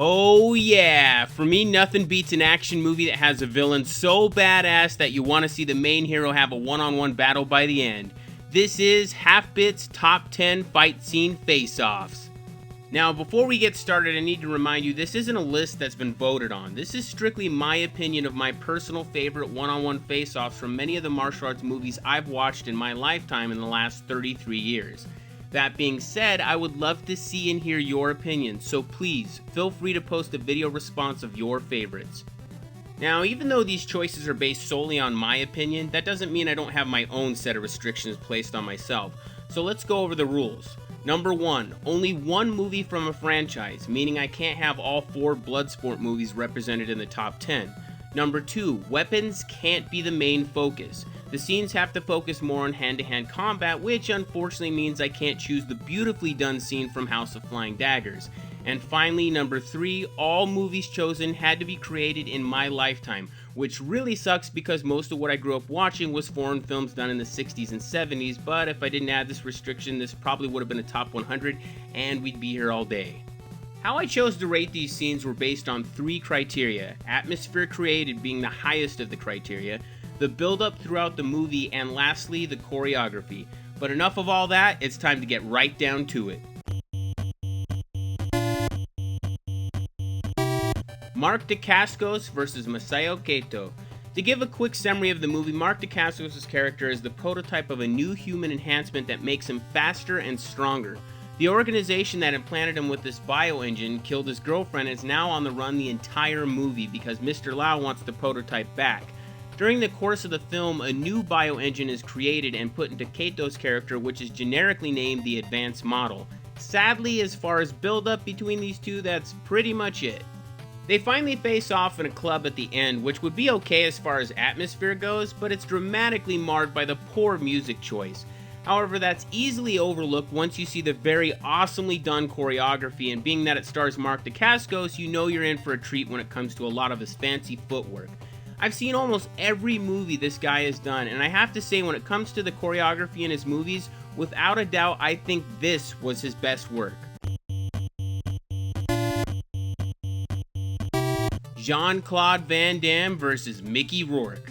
Oh yeah, for me nothing beats an action movie that has a villain so badass that you want to see the main hero have a one-on-one battle by the end. This is Half-Bit's Top 10 Fight Scene Face-Offs. Now before we get started, I need to remind you this isn't a list that's been voted on. This is strictly my opinion of my personal favorite one-on-one face-offs from many of the martial arts movies I've watched in my lifetime in the last 33 years. That being said, I would love to see and hear your opinions, so please feel free to post a video response of your favorites. Now, even though these choices are based solely on my opinion, that doesn't mean I don't have my own set of restrictions placed on myself. So let's go over the rules. Number 1, only one movie from a franchise, meaning I can't have all 4 Bloodsport movies represented in the top 10. Number 2, weapons can't be the main focus. The scenes have to focus more on hand-to-hand combat, which unfortunately means I can't choose the beautifully done scene from House of Flying Daggers. And finally, number 3, all movies chosen had to be created in my lifetime, which really sucks because most of what I grew up watching was foreign films done in the 60s and 70s, but if I didn't add this restriction, this probably would have been a top 100, and we'd be here all day. How I chose to rate these scenes were based on 3 criteria, atmosphere created being the highest of the criteria, the build-up throughout the movie, and lastly, the choreography. But enough of all that, it's time to get right down to it. Mark Dacascos vs. Masaya Kato. To give a quick summary of the movie, Mark Dacascos' character is the prototype of a new human enhancement that makes him faster and stronger. The organization that implanted him with this bioengine killed his girlfriend and is now on the run the entire movie because Mr. Lau wants the prototype back. During the course of the film, a new bioengine is created and put into Kato's character, which is generically named the Advanced Model. Sadly, as far as build-up between these two, that's pretty much it. They finally face off in a club at the end, which would be okay as far as atmosphere goes, but it's dramatically marred by the poor music choice. However, that's easily overlooked once you see the very awesomely done choreography, and being that it stars Mark Dacascos, you know you're in for a treat when it comes to a lot of his fancy footwork. I've seen almost every movie this guy has done, and I have to say when it comes to the choreography in his movies, without a doubt, I think this was his best work. Jean-Claude Van Damme vs. Mickey Rourke.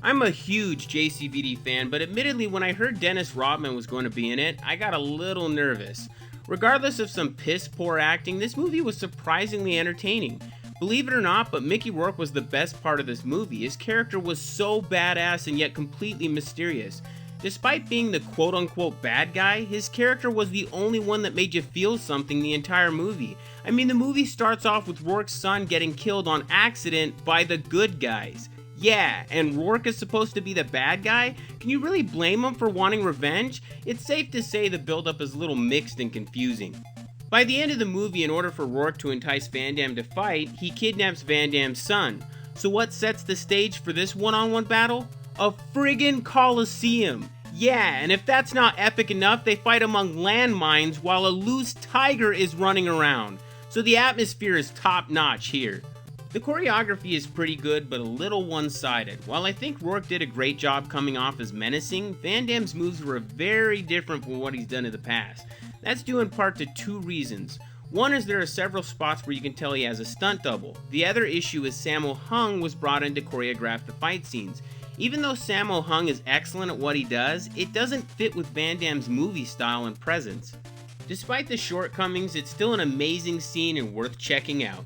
I'm a huge JCVD fan, but admittedly when I heard Dennis Rodman was going to be in it, I got a little nervous. Regardless of some piss-poor acting, this movie was surprisingly entertaining. Believe it or not, but Mickey Rourke was the best part of this movie. His character was so badass and yet completely mysterious. Despite being the quote-unquote bad guy, his character was the only one that made you feel something the entire movie. I mean, the movie starts off with Rourke's son getting killed on accident by the good guys. Yeah, and Rourke is supposed to be the bad guy? Can you really blame him for wanting revenge? It's safe to say the build-up is a little mixed and confusing. By the end of the movie, in order for Rourke to entice Van Damme to fight, he kidnaps Van Damme's son. So what sets the stage for this one-on-one battle? A friggin' Coliseum! Yeah, and if that's not epic enough, they fight among landmines while a loose tiger is running around. So the atmosphere is top-notch here. The choreography is pretty good, but a little one-sided. While I think Rourke did a great job coming off as menacing, Van Damme's moves were very different from what he's done in the past. That's due in part to 2 reasons. One is there are several spots where you can tell he has a stunt double. The other issue is Sammo Hung was brought in to choreograph the fight scenes. Even though Sammo Hung is excellent at what he does, it doesn't fit with Van Damme's movie style and presence. Despite the shortcomings, it's still an amazing scene and worth checking out.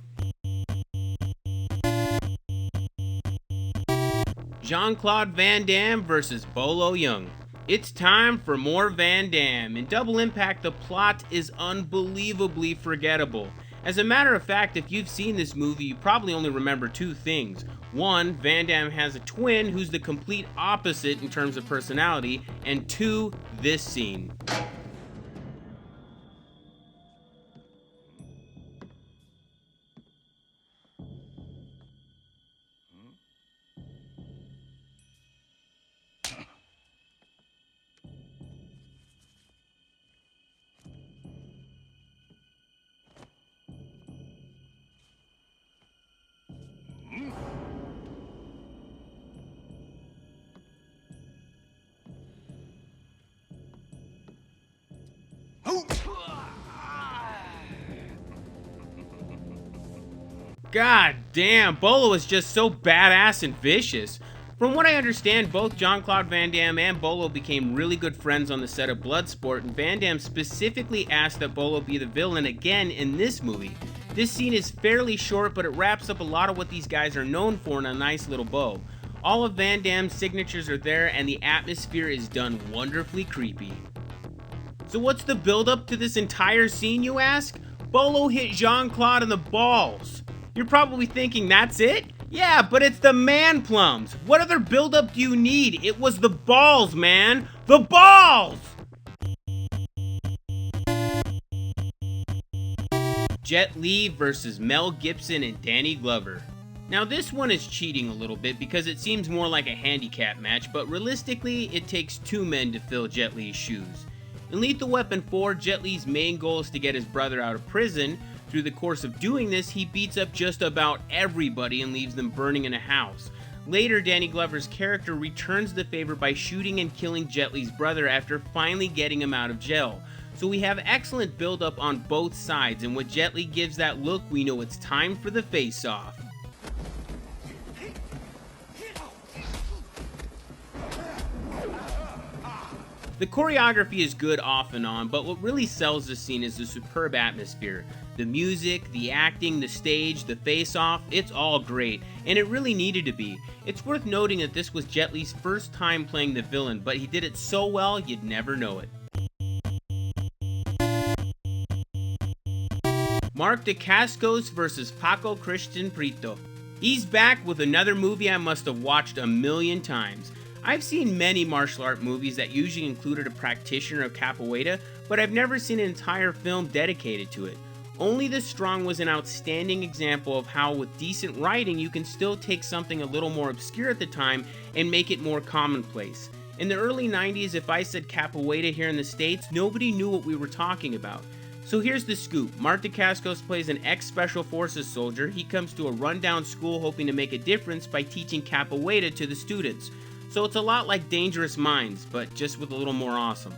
Jean-Claude Van Damme vs. Bolo Yeung. It's time for more Van Damme. In Double Impact, the plot is unbelievably forgettable. As a matter of fact, if you've seen this movie, you probably only remember 2 things. 1, Van Damme has a twin who's the complete opposite in terms of personality, and 2, this scene. God damn, Bolo is just so badass and vicious. From what I understand, both Jean-Claude Van Damme and Bolo became really good friends on the set of Bloodsport, and Van Damme specifically asked that Bolo be the villain again in this movie. This scene is fairly short, but it wraps up a lot of what these guys are known for in a nice little bow. All of Van Damme's signatures are there, and the atmosphere is done wonderfully creepy. So what's the build-up to this entire scene, you ask? Bolo hit Jean-Claude in the balls. You're probably thinking that's it? Yeah, but it's the man plums. What other build-up do you need? It was the balls, man. The balls! Jet Li versus Mel Gibson and Danny Glover. Now this one is cheating a little bit because it seems more like a handicap match, but realistically, it takes two men to fill Jet Li's shoes. In Lethal Weapon 4, Jet Li's main goal is to get his brother out of prison. Through the course of doing this, he beats up just about everybody and leaves them burning in a house. Later, Danny Glover's character returns the favor by shooting and killing Jet Li's brother after finally getting him out of jail. So we have excellent build-up on both sides, and when Jet Li gives that look, we know it's time for the face-off. The choreography is good off and on, but what really sells this scene is the superb atmosphere. The music, the acting, the stage, the face-off, it's all great, and it really needed to be. It's worth noting that this was Jet Li's first time playing the villain, but he did it so well you'd never know it. Mark Dacascos versus Paco Christian Prieto. He's back with another movie I must have watched a million times. I've seen many martial art movies that usually included a practitioner of capoeira, but I've never seen an entire film dedicated to it. Only the Strong was an outstanding example of how with decent writing you can still take something a little more obscure at the time and make it more commonplace. In the early 90s, if I said capoeira here in the States, nobody knew what we were talking about. So here's the scoop. Mark Dacascos plays an ex-Special Forces soldier. He comes to a rundown school hoping to make a difference by teaching capoeira to the students. So it's a lot like Dangerous Minds, but just with a little more awesome.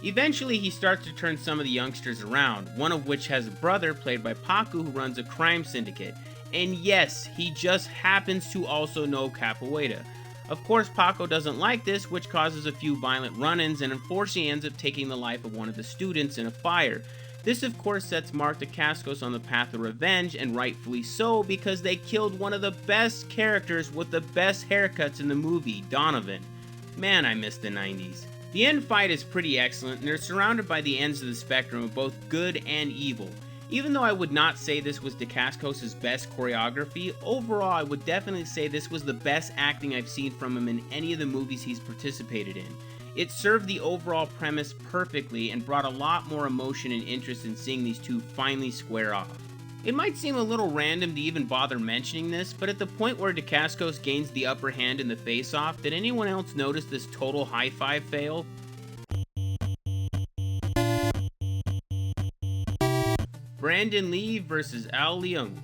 Eventually, he starts to turn some of the youngsters around, one of which has a brother played by Paco who runs a crime syndicate. And yes, he just happens to also know capoeira. Of course, Paco doesn't like this, which causes a few violent run-ins and unfortunately ends up taking the life of one of the students in a fire. This of course sets Mark Dacascos on the path of revenge, and rightfully so, because they killed one of the best characters with the best haircuts in the movie, Donovan. Man, I miss the 90s. The end fight is pretty excellent, and they're surrounded by the ends of the spectrum of both good and evil. Even though I would not say this was Dacascos' best choreography, overall I would definitely say this was the best acting I've seen from him in any of the movies he's participated in. It served the overall premise perfectly and brought a lot more emotion and interest in seeing these two finally square off. It might seem a little random to even bother mentioning this, but at the point where Dacascos gains the upper hand in the face-off, did anyone else notice this total high-five fail? Brandon Lee versus Al Yeung.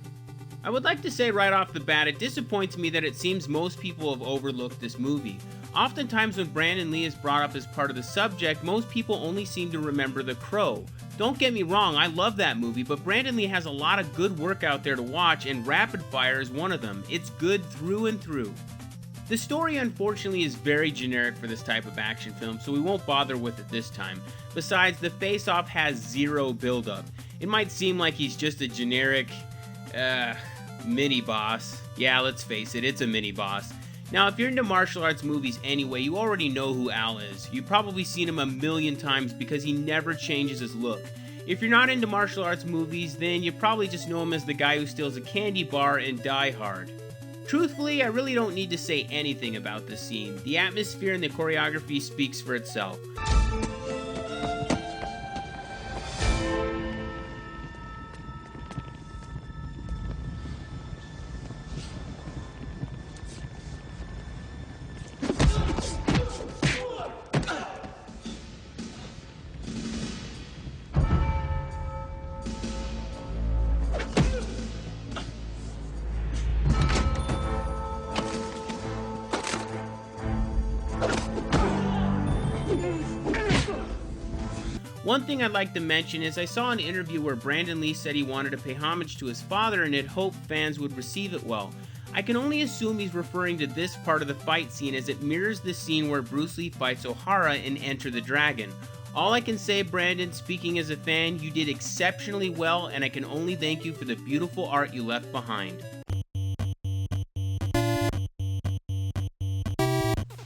I would like to say right off the bat, it disappoints me that it seems most people have overlooked this movie. Oftentimes when Brandon Lee is brought up as part of the subject, most people only seem to remember The Crow. Don't get me wrong, I love that movie, but Brandon Lee has a lot of good work out there to watch, and Rapid Fire is one of them. It's good through and through. The story unfortunately is very generic for this type of action film, so we won't bother with it this time. Besides, the face-off has zero build-up. It might seem like he's just a generic, mini-boss. Yeah, let's face it, it's a mini-boss. Now, if you're into martial arts movies anyway, you already know who Al is. You've probably seen him a million times because he never changes his look. If you're not into martial arts movies, then you probably just know him as the guy who steals a candy bar in Die Hard. Truthfully, I really don't need to say anything about this scene. The atmosphere and the choreography speaks for itself. One thing I'd like to mention is I saw an interview where Brandon Lee said he wanted to pay homage to his father and had hoped fans would receive it well. I can only assume he's referring to this part of the fight scene as it mirrors the scene where Bruce Lee fights Ohara in Enter the Dragon. All I can say, Brandon, speaking as a fan, you did exceptionally well, and I can only thank you for the beautiful art you left behind.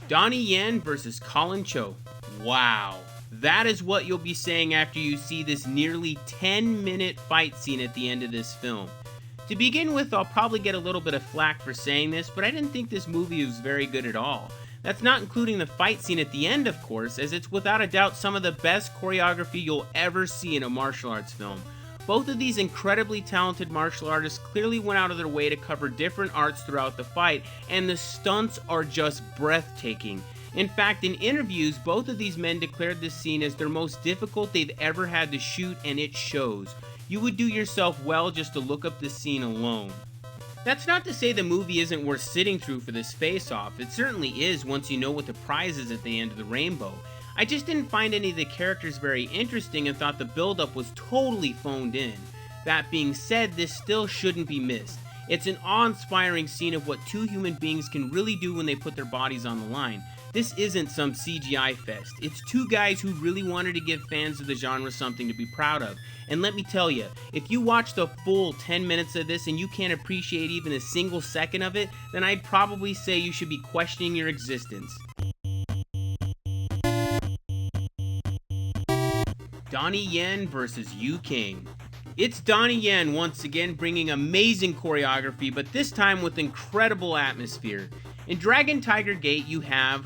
Donnie Yen versus Collin Chou. Wow. That is what you'll be saying after you see this nearly 10-minute fight scene at the end of this film. To begin with, I'll probably get a little bit of flack for saying this, but I didn't think this movie was very good at all. That's not including the fight scene at the end, of course, as it's without a doubt some of the best choreography you'll ever see in a martial arts film. Both of these incredibly talented martial artists clearly went out of their way to cover different arts throughout the fight, and the stunts are just breathtaking. In fact, in interviews, both of these men declared this scene as their most difficult they've ever had to shoot, and it shows. You would do yourself well just to look up this scene alone. That's not to say the movie isn't worth sitting through for this face-off. It certainly is once you know what the prize is at the end of the rainbow. I just didn't find any of the characters very interesting and thought the build-up was totally phoned in. That being said, this still shouldn't be missed. It's an awe-inspiring scene of what two human beings can really do when they put their bodies on the line. This isn't some CGI fest. It's two guys who really wanted to give fans of the genre something to be proud of. And let me tell you, if you watch the full 10 minutes of this and you can't appreciate even a single second of it, then I'd probably say you should be questioning your existence. Donnie Yen versus Yeung. It's Donnie Yen once again bringing amazing choreography, but this time with incredible atmosphere. In Dragon Tiger Gate you have,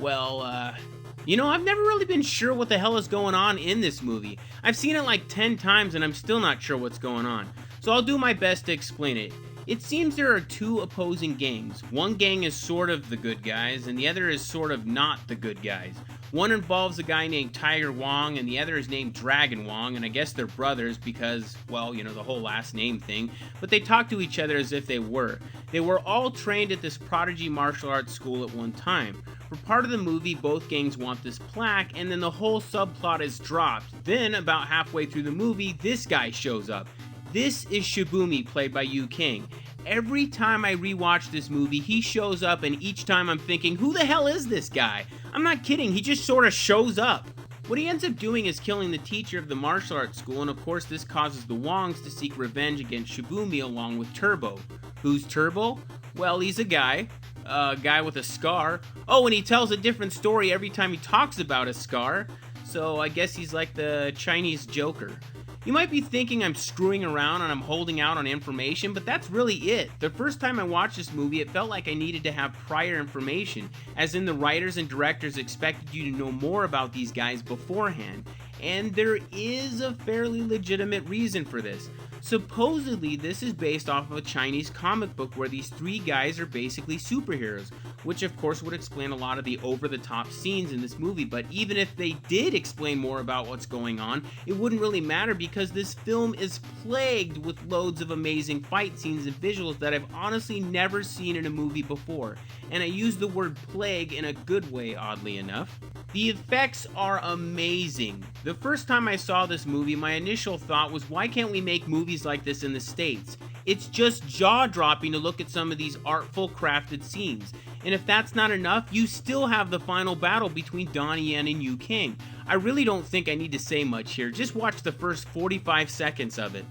I've never really been sure what the hell is going on in this movie. I've seen it like 10 times and I'm still not sure what's going on. So I'll do my best to explain it. It seems there are two opposing gangs. One gang is sort of the good guys and the other is sort of not the good guys. One involves a guy named Tiger Wong and the other is named Dragon Wong, and I guess they're brothers because, the whole last name thing, but they talk to each other as if they were. They were all trained at this prodigy martial arts school at one time. For part of the movie, both gangs want this plaque, and then the whole subplot is dropped. Then, about halfway through the movie, this guy shows up. This is Shibumi, played by Yeung. Every time I rewatch this movie, he shows up, and each time I'm thinking, who the hell is this guy? I'm not kidding, he just sort of shows up. What he ends up doing is killing the teacher of the martial arts school, and of course this causes the Wongs to seek revenge against Shibumi along with Turbo. Who's Turbo? Well, he's a guy with a scar. Oh, and he tells a different story every time he talks about a scar, so I guess he's like the Chinese Joker. You might be thinking I'm screwing around and I'm holding out on information, but that's really it. The first time I watched this movie, it felt like I needed to have prior information, as in the writers and directors expected you to know more about these guys beforehand. And there is a fairly legitimate reason for this. Supposedly, this is based off of a Chinese comic book where these three guys are basically superheroes, which of course would explain a lot of the over-the-top scenes in this movie, but even if they did explain more about what's going on, it wouldn't really matter because this film is plagued with loads of amazing fight scenes and visuals that I've honestly never seen in a movie before, and I use the word plague in a good way, oddly enough. The effects are amazing. The first time I saw this movie, my initial thought was, why can't we make movies like this in the States? It's just jaw-dropping to look at some of these artful, crafted scenes. And if that's not enough, you still have the final battle between Donnie Yen and Yeung. I really don't think I need to say much here. Just watch the first 45 seconds of it.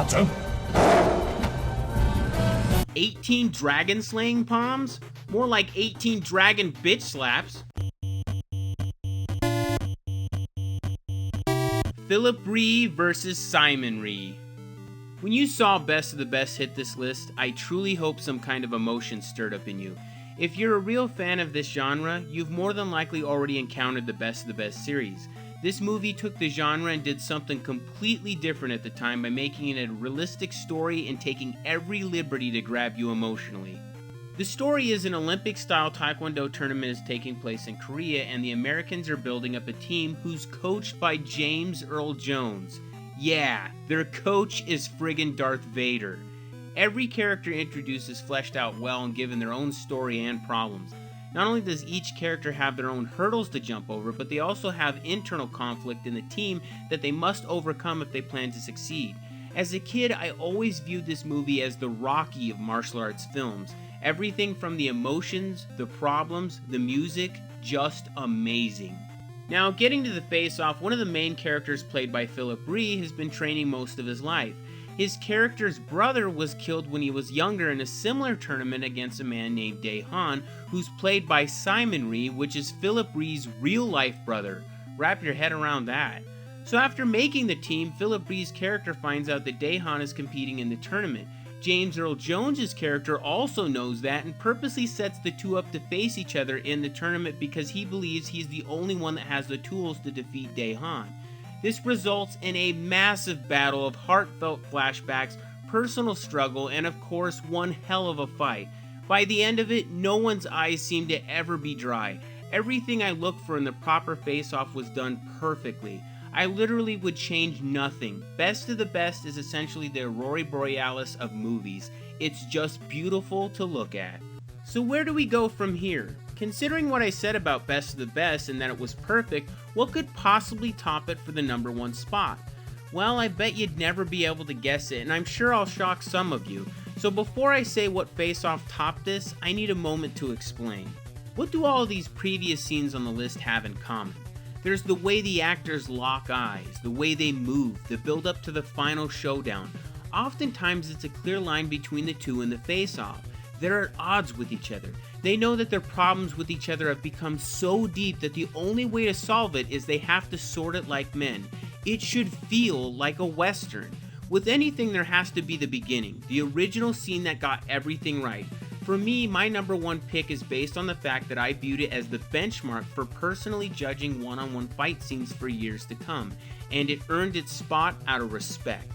Kato. 18 dragon slaying palms? More like 18 dragon bitch slaps. Phillip Rhee versus Simon Rhee. When you saw Best of the Best hit this list, I truly hope some kind of emotion stirred up in you. If you're a real fan of this genre, you've more than likely already encountered the Best of the Best series. This movie took the genre and did something completely different at the time by making it a realistic story and taking every liberty to grab you emotionally. The story is an Olympic-style Taekwondo tournament is taking place in Korea, and the Americans are building up a team who's coached by James Earl Jones. Yeah, their coach is friggin' Darth Vader. Every character introduced is fleshed out well and given their own story and problems. Not only does each character have their own hurdles to jump over, but they also have internal conflict in the team that they must overcome if they plan to succeed. As a kid, I always viewed this movie as the Rocky of martial arts films. Everything from the emotions, the problems, the music, just amazing. Now, getting to the face-off, one of the main characters played by Phillip Rhee has been training most of his life. His character's brother was killed when he was younger in a similar tournament against a man named Dae-han, who's played by Simon Rhee, which is Phillip Rhee's real-life brother. Wrap your head around that. So after making the team, Phillip Rhee's character finds out that Dae-han is competing in the tournament. James Earl Jones' character also knows that and purposely sets the two up to face each other in the tournament because he believes he's the only one that has the tools to defeat Dae-han. This results in a massive battle of heartfelt flashbacks, personal struggle, and of course, one hell of a fight. By the end of it, no one's eyes seem to ever be dry. Everything I looked for in the proper face-off was done perfectly. I literally would change nothing. Best of the Best is essentially the Aurora Borealis of movies. It's just beautiful to look at. So where do we go from here? Considering what I said about Best of the Best and that it was perfect, what could possibly top it for the number one spot? Well, I bet you'd never be able to guess it, and I'm sure I'll shock some of you. So before I say what face-off topped this, I need a moment to explain. What do all of these previous scenes on the list have in common? There's the way the actors lock eyes, the way they move, the build up to the final showdown. Oftentimes it's a clear line between the two in the face-off. They're at odds with each other. They know that their problems with each other have become so deep that the only way to solve it is they have to sort it like men. It should feel like a Western. With anything, there has to be the beginning, the original scene that got everything right. For me, my number one pick is based on the fact that I viewed it as the benchmark for personally judging one-on-one fight scenes for years to come, and it earned its spot out of respect.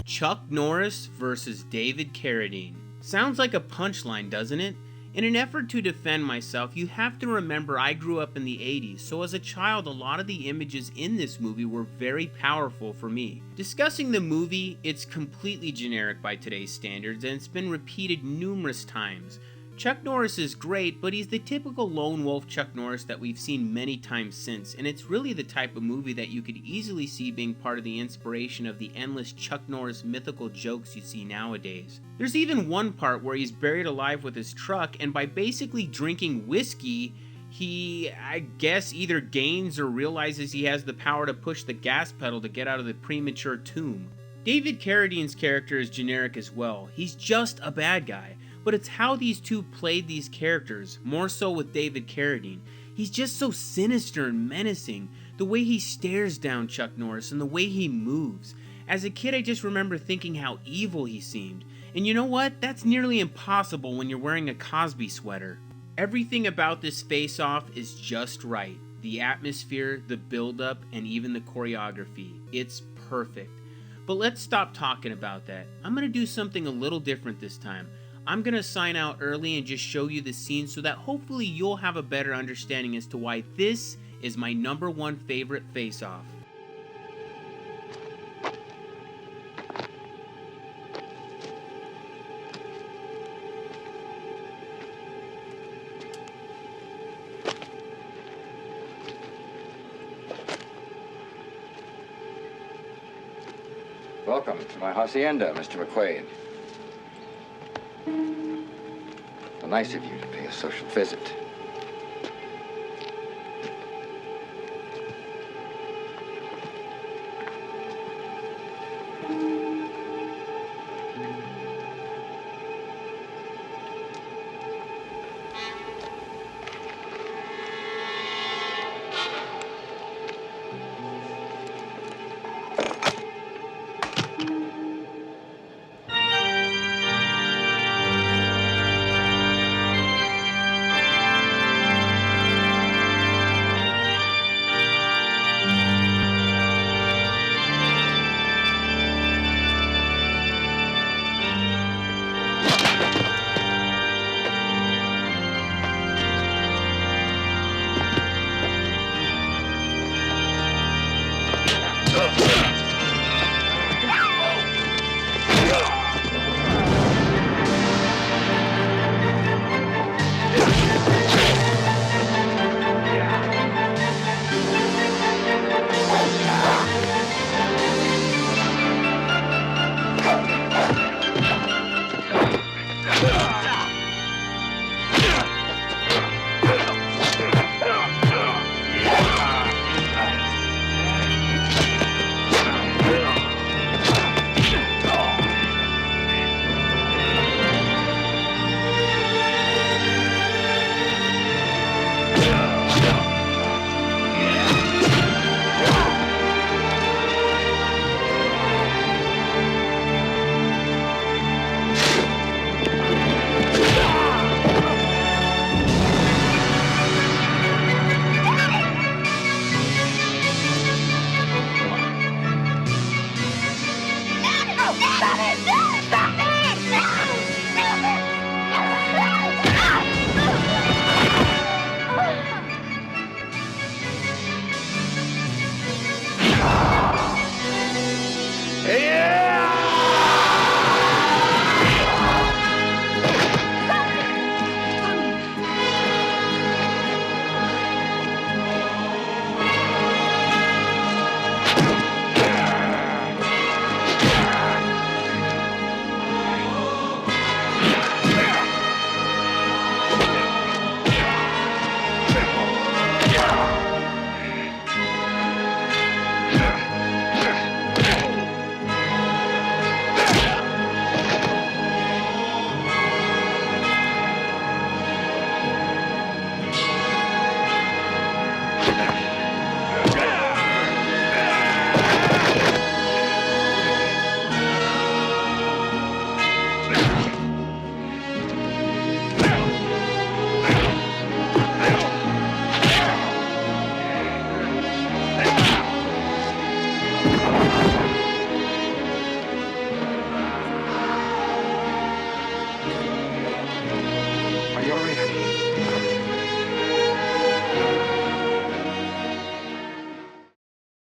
Chuck Norris versus David Carradine. Sounds like a punchline, doesn't it? In an effort to defend myself, you have to remember I grew up in the 80s, so as a child a lot of the images in this movie were very powerful for me. Discussing the movie, it's completely generic by today's standards and it's been repeated numerous times. Chuck Norris is great, but he's the typical lone wolf Chuck Norris that we've seen many times since, and it's really the type of movie that you could easily see being part of the inspiration of the endless Chuck Norris mythical jokes you see nowadays. There's even one part where he's buried alive with his truck, and by basically drinking whiskey, he, I guess, either gains or realizes he has the power to push the gas pedal to get out of the premature tomb. David Carradine's character is generic as well. He's just a bad guy. But it's how these two played these characters, more so with David Carradine. He's just so sinister and menacing, the way he stares down Chuck Norris and the way he moves. As a kid, I just remember thinking how evil he seemed. And you know what? That's nearly impossible when you're wearing a Cosby sweater. Everything about this face-off is just right. The atmosphere, the build-up, and even the choreography. It's perfect. But let's stop talking about that. I'm going to do something a little different this time. I'm going to sign out early and just show you the scene so that hopefully you'll have a better understanding as to why this is my number one favorite face-off. Welcome to my hacienda, Mr. McQuade. Nice of you to pay a social visit.